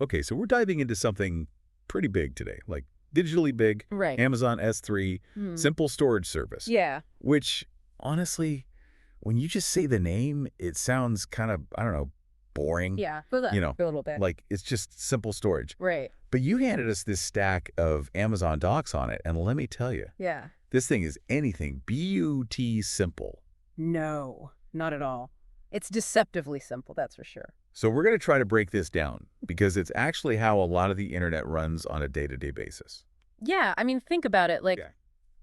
Okay, so we're diving into something pretty big today, like digitally big, Right. Amazon S3, Hmm. simple storage service, Yeah. which honestly, when you just say the name, it sounds kind of, I don't know, boring, Yeah. For you that, know, for a little bit. like it's just simple storage. Right. But you handed us this stack of Amazon docs on it, and let me tell you, Yeah. this thing is anything B-U-T simple. No, not at all. It's deceptively simple, that's for sure. So we're going to try to break this down because it's actually how a lot of the internet runs on a day-to-day basis. Yeah, I mean, think about it. Like, Yeah.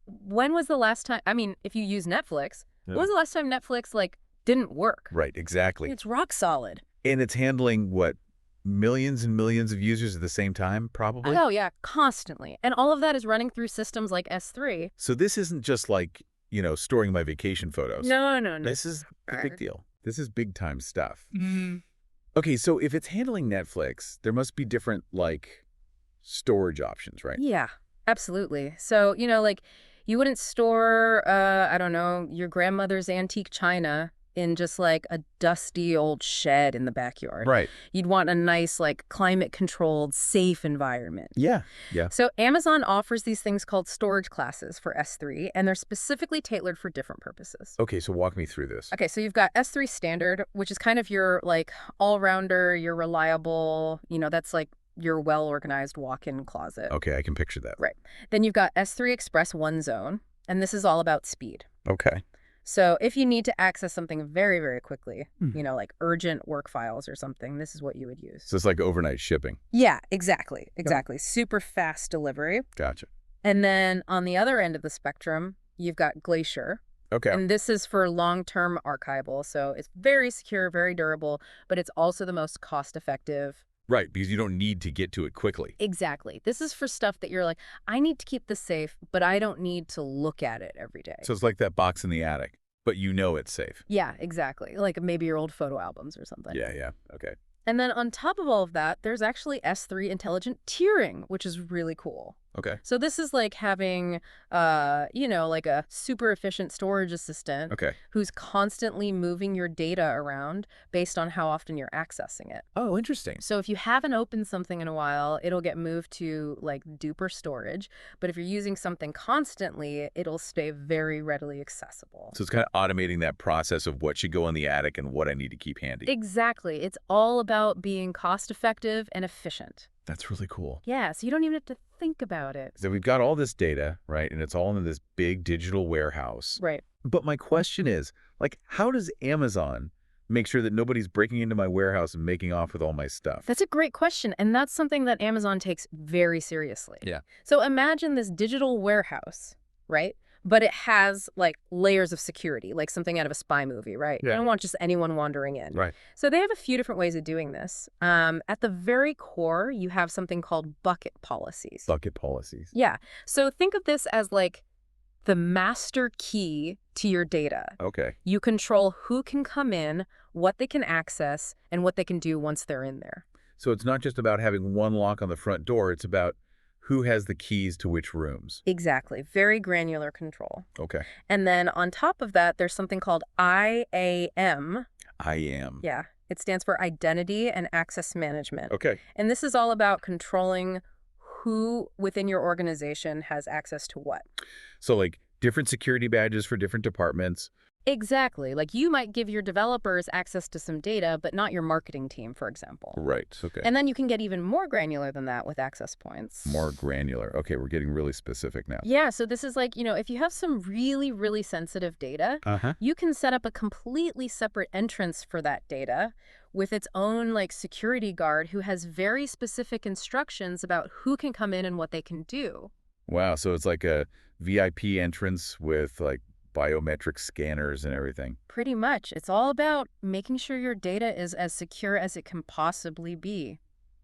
when was the last time? I mean, if you use Netflix, Yeah. when was the last time Netflix, like, didn't work? Right, exactly. It's rock solid. And it's handling, what, millions and millions of users at the same time, probably? Oh, yeah, constantly. And all of that is running through systems like S3. So this isn't just like, storing my vacation photos. No, no, no. This is a big deal. This is big-time stuff. Mm-hmm. Okay, so if it's handling Netflix, there must be different, like, storage options, right? Yeah, absolutely. So, like, you wouldn't store, I don't know, your grandmother's antique china in just like a dusty old shed in the backyard. Right. You'd want a nice, like, climate-controlled, safe environment. Yeah, yeah. So Amazon offers these things called storage classes for S3, and they're specifically tailored for different purposes. Okay, so walk me through this. Okay, so you've got S3 Standard, which is kind of your, like, all-rounder, your reliable, that's like your well-organized walk-in closet. Okay, I can picture that. Right. Then you've got S3 Express One Zone, and this is all about speed. Okay. So if you need to access something very, very quickly, Hmm. like urgent work files or something, this is what you would use. So it's like overnight shipping. Yeah, exactly. Exactly. Super fast delivery. Gotcha. And then on the other end of the spectrum, you've got Glacier. Okay. And this is for long-term archival. So it's very secure, very durable, but it's also the most cost-effective. Right, because you don't need to get to it quickly. Exactly. This is for stuff that you're like, I need to keep this safe, but I don't need to look at it every day. So it's like that box in the attic, but you know it's safe. Yeah, exactly. Like maybe your old photo albums or something. Yeah, yeah. Okay. And then on top of all of that, there's actually S3 intelligent tiering, which is really cool. Okay. So this is like having, like a super efficient storage assistant Okay. who's constantly moving your data around based on how often you're accessing it. Oh, interesting. So if you haven't opened something in a while, it'll get moved to like duper storage. But if you're using something constantly, it'll stay very readily accessible. So it's kind of automating that process of what should go in the attic and what I need to keep handy. Exactly. It's all about being cost effective and efficient. That's really cool. Yeah, so you don't even have to think about it. So we've got all this data, right? And it's all in this big digital warehouse. Right. But my question is, like, how does Amazon make sure that nobody's breaking into my warehouse and making off with all my stuff? That's a great question, and that's something that Amazon takes very seriously. Yeah. So imagine this digital warehouse, right? But it has like layers of security, like something out of a spy movie, right? Yeah. You don't want just anyone wandering in. Right. So they have a few different ways of doing this. At the very core, you have something called bucket policies. Bucket policies. Yeah. So think of this as like the master key to your data. Okay. You control who can come in, what they can access, and what they can do once they're in there. So it's not just about having one lock on the front door. It's about who has the keys to which rooms. Exactly. Very granular control. Okay. And then on top of that, there's something called IAM. I am. Yeah. It stands for Identity and Access Management. Okay. And this is all about controlling who within your organization has access to what. So like different security badges for different departments. Exactly. Like you might give your developers access to some data, but not your marketing team, for example. Right. Okay. And then you can get even more granular than that with access points. More granular. Okay, we're getting really specific now. Yeah, so this is like, if you have some really, really sensitive data, Uh-huh. you can set up a completely separate entrance for that data with its own like security guard who has very specific instructions about who can come in and what they can do. Wow, so it's like a VIP entrance with like biometric scanners and everything. Pretty much. It's all about making sure your data is as secure as it can possibly be.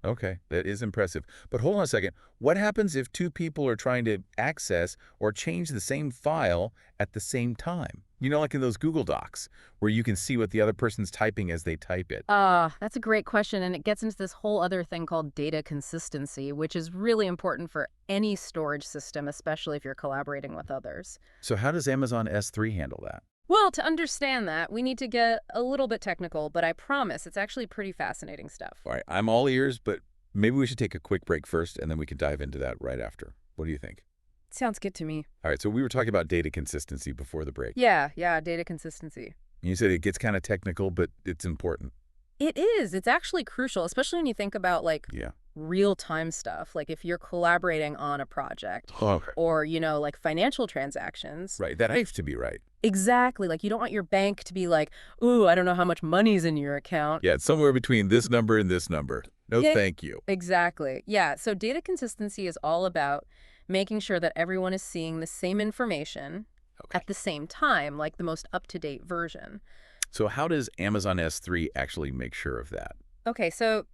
Okay, that is impressive. But hold on a second. What happens if two people are trying to access or change the same file at the same time? Like in those Google Docs, where you can see what the other person's typing as they type it. That's a great question, and it gets into this whole other thing called data consistency, which is really important for any storage system, especially if you're collaborating with others. So how does Amazon S3 handle that? Well, to understand that, we need to get a little bit technical, but I promise it's actually pretty fascinating stuff. All right, I'm all ears, but Maybe we should take a quick break first, and then we can dive into that right after. What do you think? Sounds good to me. All right, so we were talking about data consistency before the break. Yeah, yeah, data consistency. You said it gets kind of technical, but it's important. It is. It's actually crucial, especially when you think about like Yeah. real-time stuff, like if you're collaborating on a project Okay. or, like financial transactions. Right, that has to be right. Exactly. Like you don't want your bank to be like, ooh, I don't know how much money's in your account. Yeah, it's somewhere between this number and this number. No, Yeah. thank you. Exactly. Yeah. So data consistency is all about making sure that everyone is seeing the same information Okay. at the same time, like the most up-to-date version. So how does Amazon S3 actually make sure of that? Okay, so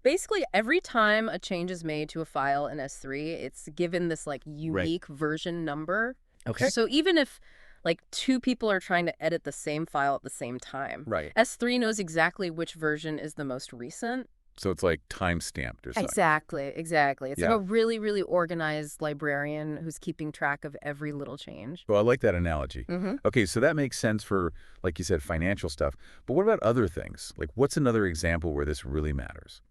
basically every time a change is made to a file in S3, it's given this like unique version number. Okay. So even if like two people are trying to edit the same file at the same time, Right. S3 knows exactly which version is the most recent. So it's like time-stamped or something. Exactly, exactly. It's Yeah. like a really, really organized librarian who's keeping track of every little change. Well, I like that analogy. Mm-hmm. Okay, so that makes sense for, like you said, financial stuff. But what about other things? Like, what's another example where this really matters?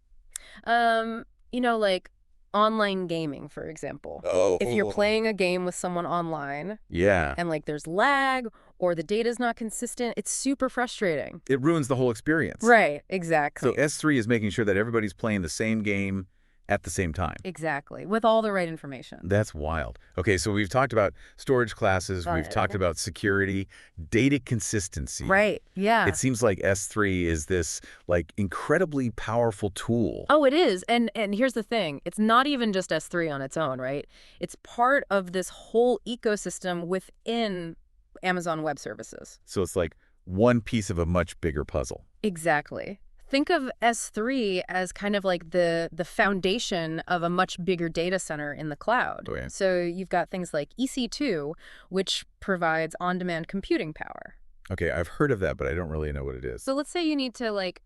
Like online gaming, for example. Oh. If you're playing a game with someone online Yeah. and like there's lag or the data's not consistent, it's super frustrating. It ruins the whole experience. Right, So exactly. S3 is making sure that everybody's playing the same game at the same time. Exactly, with all the right information. That's wild. Okay, so we've talked about storage classes, we've talked about security, data consistency. Right, yeah. It seems like S3 is this like incredibly powerful tool. Oh, it is. And here's the thing. It's not even just S3 on its own, right? It's part of this whole ecosystem within Amazon Web Services. So it's like one piece of a much bigger puzzle. Exactly. Think of S3 as kind of like the foundation of a much bigger data center in the cloud. Okay. So you've got things like EC2, which provides on-demand computing power. Okay, I've heard of that, but I don't really know what it is. So let's say you need to like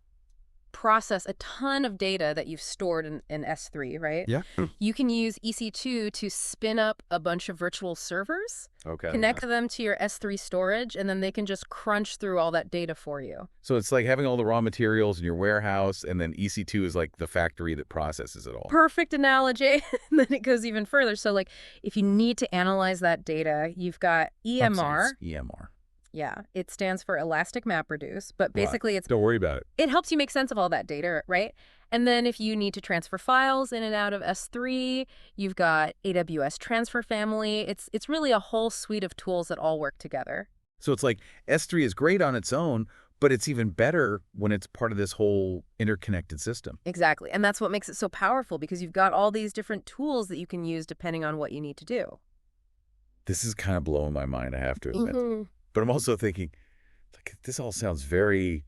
process a ton of data that you've stored in S3, right? Yeah. You can use EC2 to spin up a bunch of virtual servers, Okay. connect them to your S3 storage, and then they can just crunch through all that data for you. So it's like having all the raw materials in your warehouse, and then EC2 is like the factory that processes it all. Perfect analogy. And then it goes even further. So like if you need to analyze that data, you've got EMR. EMR. Yeah, it stands for Elastic MapReduce, but basically Don't worry about it. it helps you make sense of all that data, right? And then if you need to transfer files in and out of S3, you've got AWS Transfer Family. It's really a whole suite of tools that all work together. So it's like S3 is great on its own, but it's even better when it's part of this whole interconnected system. Exactly. And that's what makes it so powerful because you've got all these different tools that you can use depending on what you need to do. This is kind of blowing my mind, I have to admit. Mm-hmm. But I'm also thinking, like, this all sounds very,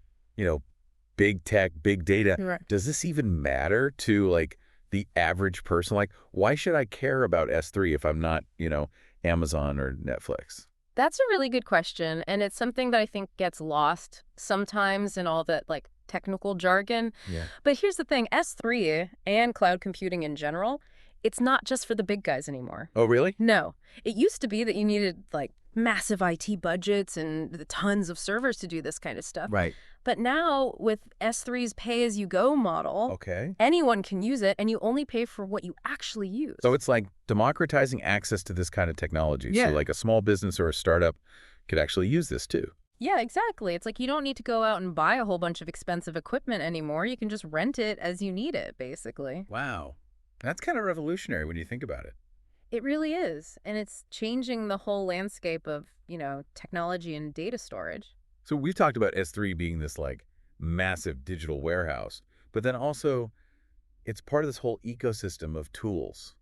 big tech, big data. Right. Does this even matter to, like, the average person? Like, why should I care about S3 if I'm not, Amazon or Netflix? That's a really good question, and it's something that I think gets lost sometimes in all that like technical jargon. Yeah. But here's the thing, S3 and cloud computing in general, it's not just for the big guys anymore. Oh, really? No. It used to be that you needed like massive IT budgets and the tons of servers to do this kind of stuff. Right. But now with S3's pay-as-you-go model, Okay. anyone can use it and you only pay for what you actually use. So it's like democratizing access to this kind of technology. Yeah. So like a small business or a startup could actually use this too. Yeah, exactly. It's like you don't need to go out and buy a whole bunch of expensive equipment anymore. You can just rent it as you need it, basically. Wow. That's kind of revolutionary when you think about it. It really is. And it's changing the whole landscape of, technology and data storage. So we've talked about S3 being this like massive digital warehouse, but then also it's part of this whole ecosystem of tools.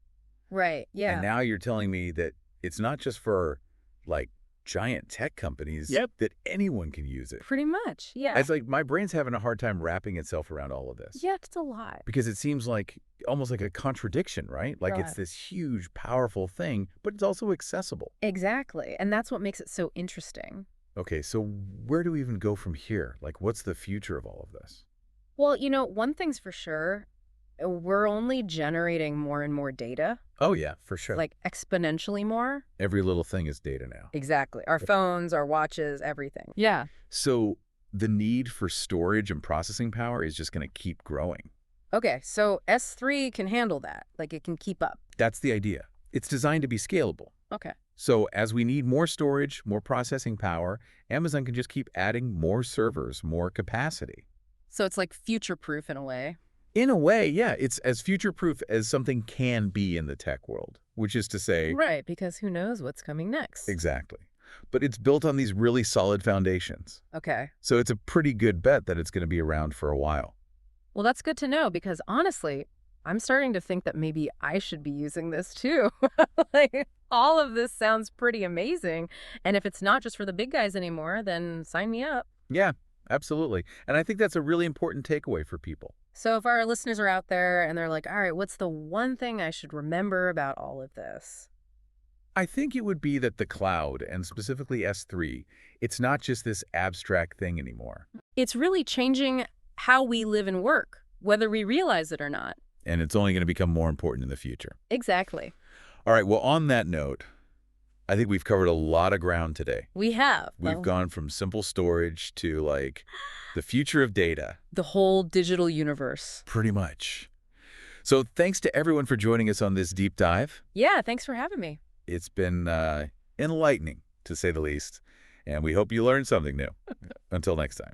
Right, yeah. And now you're telling me that it's not just for like giant tech companies, that anyone can use it. Pretty much, yeah. It's like my brain's having a hard time wrapping itself around all of this. Yeah, it's a lot. Because it seems like almost like a contradiction, right? Like it's Right. this huge, powerful thing, but it's also accessible. Exactly. And that's what makes it so interesting. Okay, so where do we even go from here? Like, what's the future of all of this? Well, one thing's for sure, we're only generating more and more data, Oh, yeah, for sure. like exponentially more. Every little thing is data now. Exactly. Our phones, our watches, everything. Yeah. So the need for storage and processing power is just going to keep growing. Okay, so S3 can handle that. Like it can keep up. That's the idea. It's designed to be scalable. Okay. So as we need more storage, more processing power, Amazon can just keep adding more servers, more capacity. So it's like future-proof in a way. In a way, yeah, it's as future-proof as something can be in the tech world, which is to say, Right, because who knows what's coming next. exactly. But it's built on these really solid foundations. Okay. So it's a pretty good bet that it's going to be around for a while. Well, that's good to know because honestly, I'm starting to think that maybe I should be using this too. Like, all of this sounds pretty amazing. And if it's not just for the big guys anymore, then sign me up. Yeah, absolutely. And I think that's a really important takeaway for people. So if our listeners are out there and they're like, all right, what's the one thing I should remember about all of this? I think it would be that the cloud, and specifically S3, it's not just this abstract thing anymore. It's really changing how we live and work, whether we realize it or not. And it's only going to become more important in the future. Exactly. All right, well, on that note, I think we've covered a lot of ground today. We have. We've gone from simple storage to, like, the future of data. The whole digital universe. Pretty much. So thanks to everyone for joining us on this deep dive. Yeah, thanks for having me. It's been enlightening, to say the least, and we hope you learned something new. Until next time.